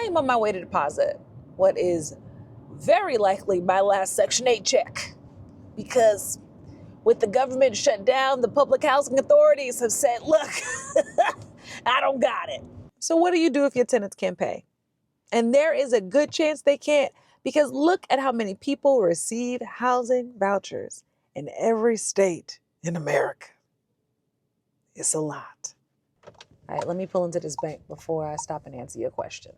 am on my way to deposit what is very likely my last Section 8 check, because with the government shut down, the public housing authorities have said, look, I don't got it. So what do you do if your tenants can't pay? And there is a good chance they can't, because look at how many people receive housing vouchers in every state in America. It's a lot. All right, let me pull into this bank before I stop and answer your question.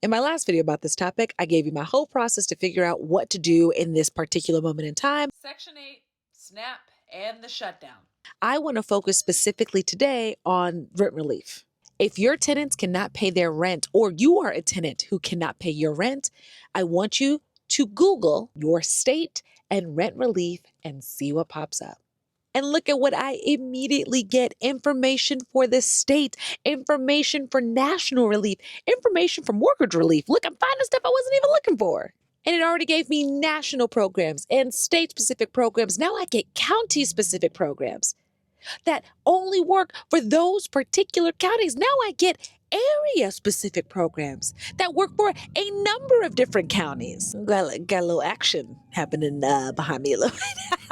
In my last video about this topic, I gave you my whole process to figure out what to do in this particular moment in time. Section 8, SNAP, and the shutdown. I want to focus specifically today on rent relief. If your tenants cannot pay their rent, or you are a tenant who cannot pay your rent, I want you to Google your state and rent relief and see what pops up. And look at what I immediately get: information for the state, information for national relief, information for mortgage relief. Look, I'm finding stuff I wasn't even looking for. And it already gave me national programs and state-specific programs. Now I get county-specific programs that only work for those particular counties. Now I get area-specific programs that work for a number of different counties. Got a little action happening behind me a little bit.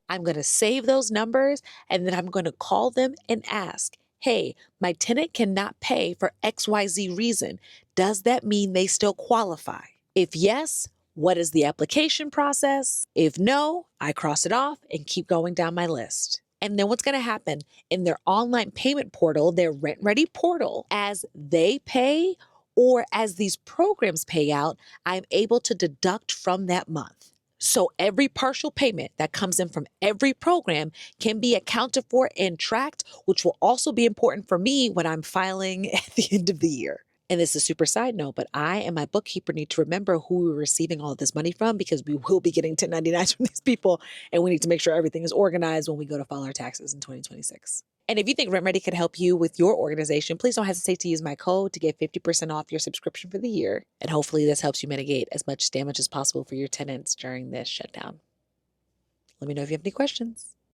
I'm going to save those numbers, and then I'm going to call them and ask, hey, my tenant cannot pay for XYZ reason. Does that mean they still qualify? If yes, what is the application process? If no, I cross it off and keep going down my list. And then what's going to happen in their online payment portal, their Rent Ready portal, as they pay or as these programs pay out, I'm able to deduct from that month. So every partial payment that comes in from every program can be accounted for and tracked, which will also be important for me when I'm filing at the end of the year. And this is a super side note, but I and my bookkeeper need to remember who we're receiving all of this money from, because we will be getting 1099s from these people, and we need to make sure everything is organized when we go to file our taxes in 2026. And if you think Rent Ready could help you with your organization, please don't hesitate to use my code to get 50% off your subscription for the year. And hopefully this helps you mitigate as much damage as possible for your tenants during this shutdown. Let me know if you have any questions.